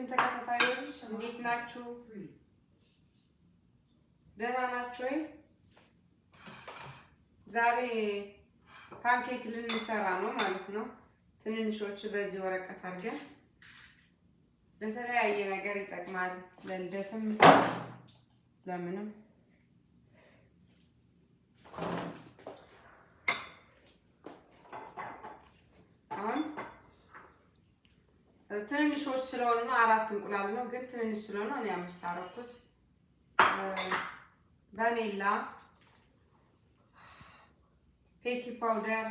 የዩቲዩብ ተከታታዮች እንዴት ናችሁ? ደህና ናችሁ ወይ? ዛሬ ፓንኬክ ልንሰራ ነው ማለት ነው። ትንንሾች በዚህ ወረቀት አድርገን ለተለያየ ነገር ይጠቅማል። ለልደትም ለምንም አሁን ትንንሾች ስለሆነ 4 እንቁላል ነው፣ ግን ትንንሽ ስለሆነ እኔ 5 አደረኩት። ቫኒላ፣ ቤኪንግ ፓውደር፣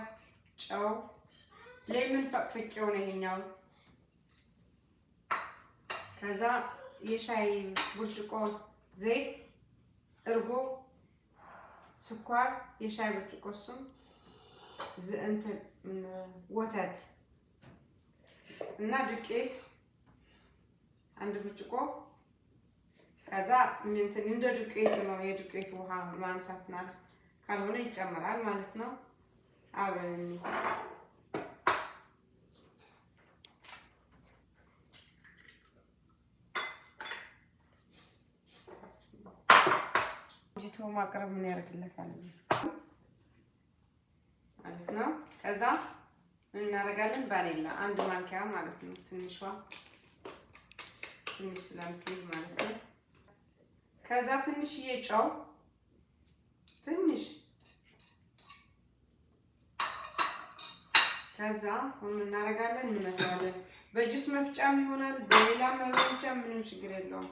ጨው፣ ሌመን ፈቅፍቄው ነው ይሄኛው። ከዛ የሻይ ብርጭቆ ዘይት፣ እርጎ፣ ስኳር፣ የሻይ ብርጭቆ እሱም ወተት እና ዱቄት 1 ብርጭቆ። ከዛ እንደ ዱቄት ነው፣ የዱቄት ውሃ ማንሳት ማለት ካልሆነ ይጨመራል ማለት ነው። አብረን ማቅረብ ምን ያደርግለታል ማለት ነው። ከዛ ምን እናደርጋለን? ቫኒላ 1 ማንኪያ ማለት ነው። ትንሽ ስለምትይዝ ማለት ነው። ከዛ ትንሽዬ ጨው፣ ትንሽ። ከዛ ምን እናደርጋለን? እንመታለን። በጁስ መፍጫም ይሆናል፣ በሌላ መፍጫ ምንም ችግር የለውም።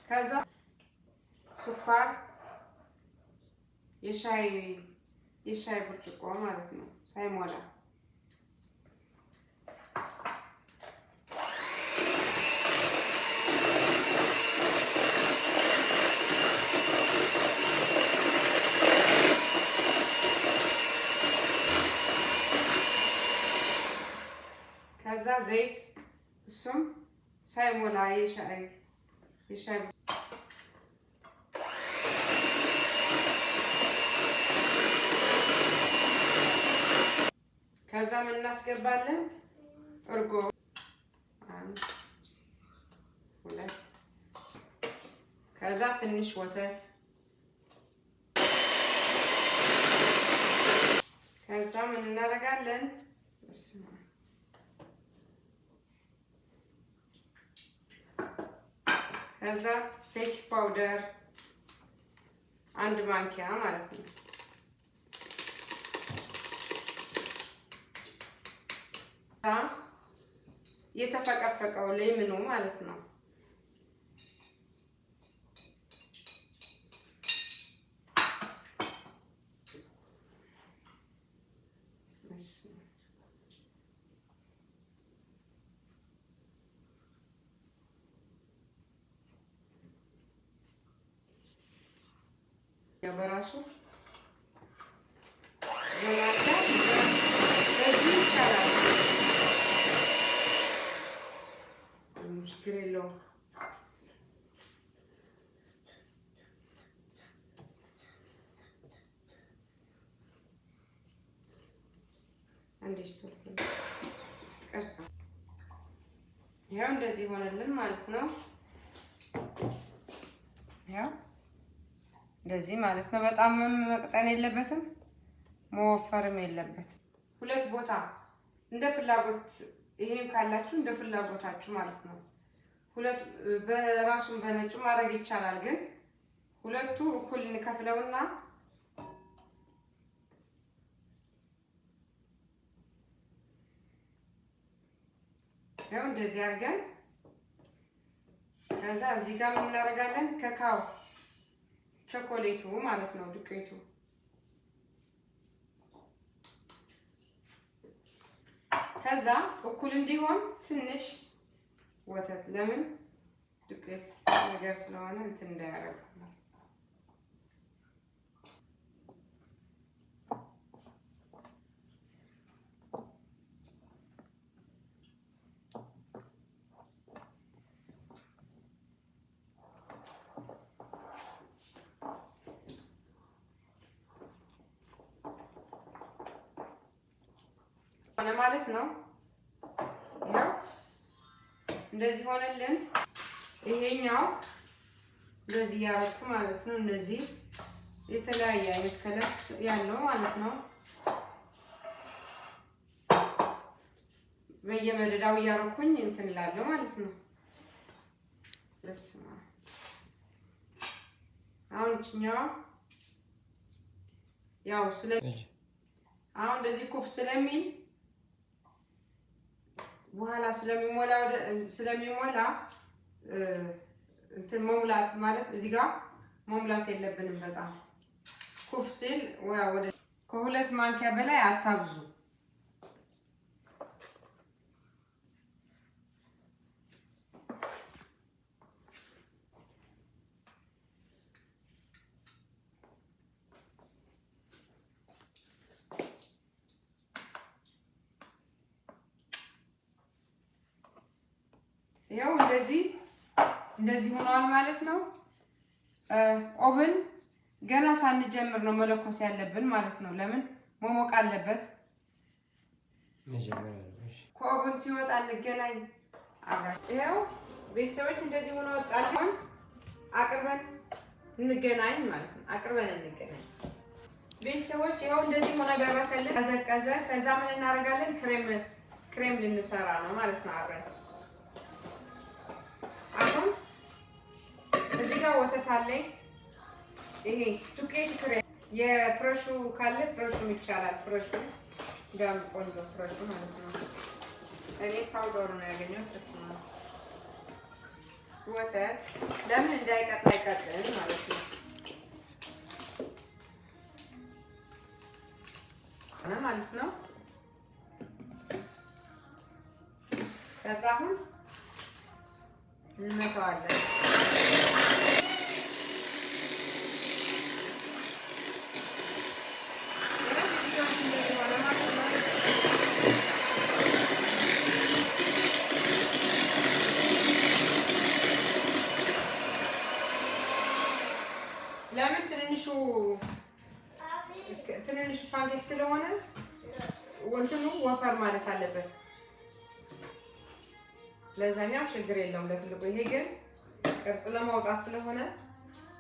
ከዛ ስኳር የሻይ ብርጭቆ ማለት ነው፣ ሳይሞላ። ከዛ ዘይት፣ እሱም ሳይሞላ የሻይ ከዛ ምን እናስገባለን? እርጎ 1 2። ከዛ ትንሽ ወተት። ከዛ ምን እናደርጋለን? ከዛ ቤኪንግ ፓውደር 1 ማንኪያ ማለት ነው። የተፈቀፈቀው ሌምኑ ማለት ነው። በራሱ በዚህ ይቻላል፣ ችግር የለውም። ይኸው እንደዚህ ሆነልን ማለት ነው። ያው እንደዚህ ማለት ነው። በጣም መቅጠን የለበትም፣ መወፈርም የለበትም። 2 ቦታ እንደ ፍላጎት፣ ይሄን ካላችሁ እንደ ፍላጎታችሁ ማለት ነው። 2 በራሱን በነጩ ማድረግ ይቻላል፣ ግን 2ቱ እኩል እንከፍለውና ያው እንደዚህ አድርገን ከዛ እዚህ ጋር ምን እናደርጋለን? ካካው ቾኮሌቱ ማለት ነው፣ ዱቄቱ። ከዛ እኩል እንዲሆን ትንሽ ወተት፣ ለምን ዱቄት ነገር ስለሆነ እንትን እንዳያረግ። ሆነ ማለት ነው። ያው እንደዚህ ሆነልን። ይሄኛው እንደዚህ ያረኩ ማለት ነው። እነዚህ የተለያየ አይነት ከለር ያለው ማለት ነው። በየመደዳው እያረኩኝ እንትን እላለሁ ማለት ነው። በስመ አብ። አሁን እችኛዋ ያው አሁን እንደዚህ ኩፍ ስለሚል በኋላ ስለሚሞላ እንትን መሙላት ማለት እዚህ ጋር መሙላት የለብንም። በጣም ኩፍ ሲል ወደ ከሁለት ማንኪያ በላይ አታብዙ። ይኸው እንደዚህ ሆኗል ማለት ነው። ኦቨን ገና ሳንጀምር ነው መለኮስ ያለብን ማለት ነው። ለምን መሞቅ አለበት። ከኦቨን ሲወጣ እንገናኝ። ይኸው ቤተሰቦች እንደዚህ ሆኖ ወጣልን። አቅርበን እንገናኝ ማለት ነው። አቅርበን እንገናኝ ቤተሰቦች። ይኸው እንደዚህ ሆኖ ደረሰልን። ቀዘቀዘ። ከዛ ምን እናደርጋለን? ክሬም ልንሰራ ነው ማለት ነው አብረን። አሁን እዚህ ጋር ወተት አለኝ። ይሄ ዱቄት ክሬም የፍሬሹ ካለ ፍሬሹም ይቻላል። ፍሬሹ ጋር ቆንጆ ፍሬሹ ማለት ነው። እኔ ፓውደሩ ነው ያገኘሁት። ተስማ ወተት ለምን እንዳይቀጥል ማለት ነው ማለት ነው። ከዛ አሁን እንመታዋለን። ለምን ትንንሹ ፓንኬክ ስለሆነ ወንትኑ ወፈር ማለት አለበት። ለዛኛው ችግር የለውም ለትልቁ። ይሄ ግን ቅርጽ ለማውጣት ስለሆነ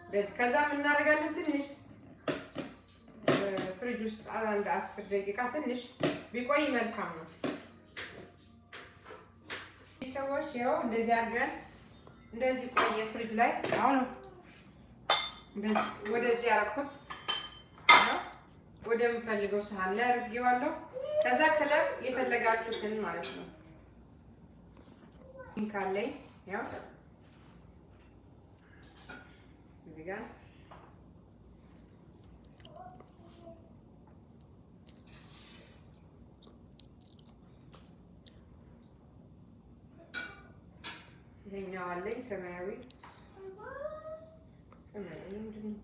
እንደዚህ። ከዛ ምን እናደርጋለን? ትንሽ ፍሪጅ ውስጥ አንድ 10 ደቂቃ ትንሽ ቢቆይ መልካም ነው። ሰዎች ያው እንደዚህ አድርገን እንደዚህ ቆየ ፍሪጅ ላይ። አሁን እንደዚህ ወደዚህ አደረኩት። ወደምፈልገው ሳህን ላይ አድርጌዋለሁ። ከዛ ከለር የፈለጋችሁትን ማለት ነው ካለኝ ያው እዚህ ጋር ይሄኛው አለኝ ሰማያዊ ምንድን ነው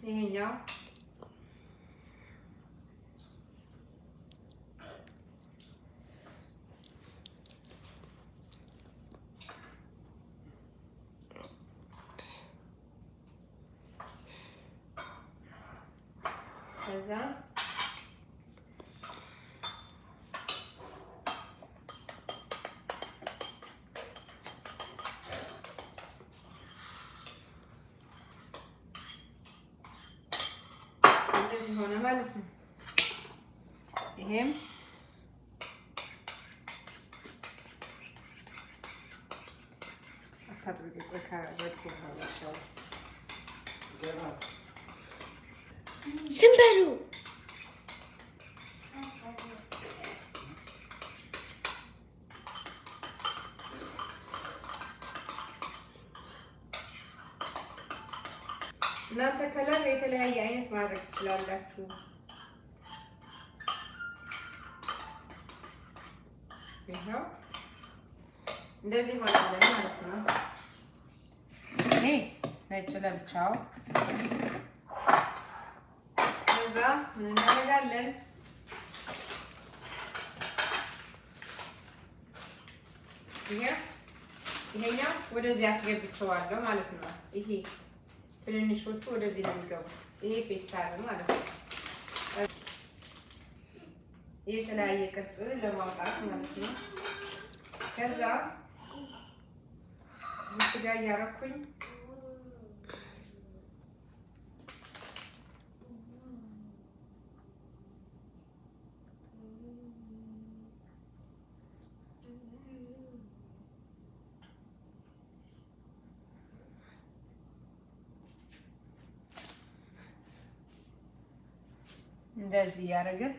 ይሄኛው ከዛ እንደዚህ ሆነ ማለት ነው። ይሄም አሳጥብቄ ካረኩ ነው። ዝም በሉ። እናንተ ከለር የተለያየ አይነት ማድረግ ትችላላችሁ። ይሄው እንደዚህ ሆናለን ማለት ነው። ይሄ ነጭ ለብቻው ከዛ ምን እናደርጋለን? ይሄኛው ወደዚህ አስገብቼዋለሁ ማለት ነው። ይሄ ትንንሾቹ ወደዚህ ነው የሚገቡት። ይሄ ፌስታል ማለት ነው። የተለያየ ቅርጽ ለማውጣት ማለት ነው። ከዛ እዚህ ጋር እያረኩኝ እንደዚህ ያደረግን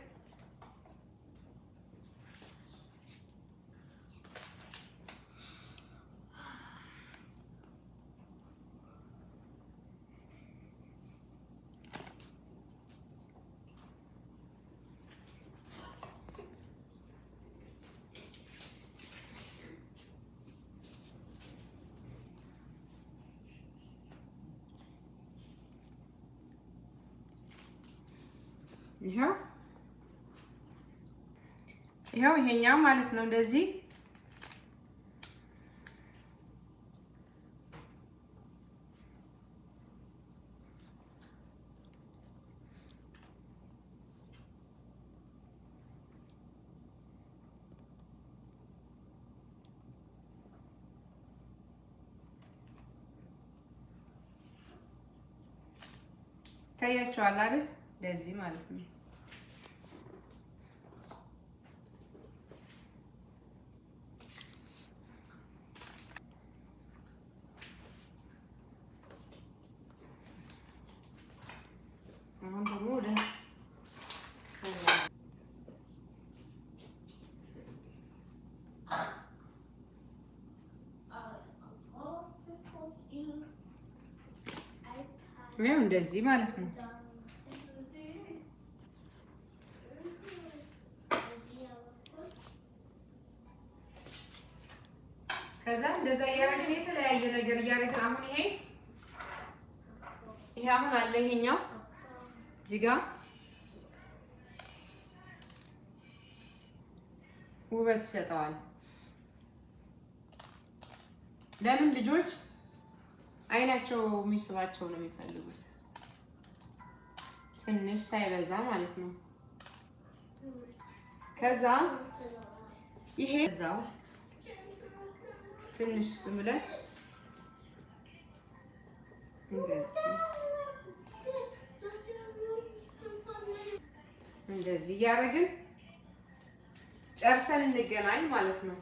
ይሄው ይሄኛው ማለት ነው። እንደዚህ ታያችኋል አይደል? እንደዚህ ማለት ነው። አሁን ደግሞ ወደ እንደዚህ ማለት ነው። ከዛ እንደዛ እያደረግን የተለያየ ነገር እያደረግን አሁን ይሄ አሁን አለ ይሄኛው እዚህ ጋር ውበት ይሰጠዋል። ለምን ልጆች አይናቸው የሚስባቸው ነው የሚፈልጉት፣ ትንሽ ሳይበዛ ማለት ነው። ከዛ ይሄ እዛው ትንሽ ብለን እንደዚህ እያደረግን ጨርሰን እንገናኝ ማለት ነው።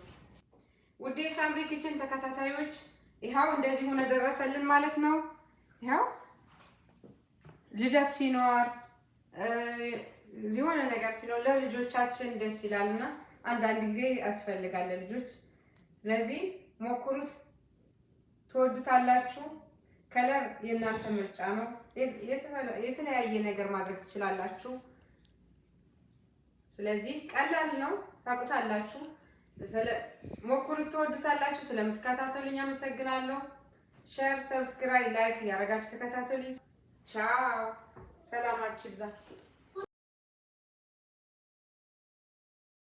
ውድ የሳምሪ ኪችን ተከታታዮች ይኸው እንደዚህ ሆነ ደረሰልን ማለት ነው። ይኸው ልደት ሲኖር የሆነ ነገር ሲኖር ለልጆቻችን ደስ ይላልና አንዳንድ ጊዜ ያስፈልጋል ለልጆች። ስለዚህ ሞክሩት፣ ትወዱታላችሁ። ከለር የእናንተ ምርጫ ነው። የተለያየ ነገር ማድረግ ትችላላችሁ። ስለዚህ ቀላል ነው፣ ታውቁታላችሁ። ሞክሩት፣ ትወዱታላችሁ። ስለምትከታተሉኝ አመሰግናለሁ። ሼር፣ ሰብስክራይብ፣ ላይክ ያደረጋችሁ ተከታተሉኝ። ቻው፣ ሰላማችሁ ይብዛ።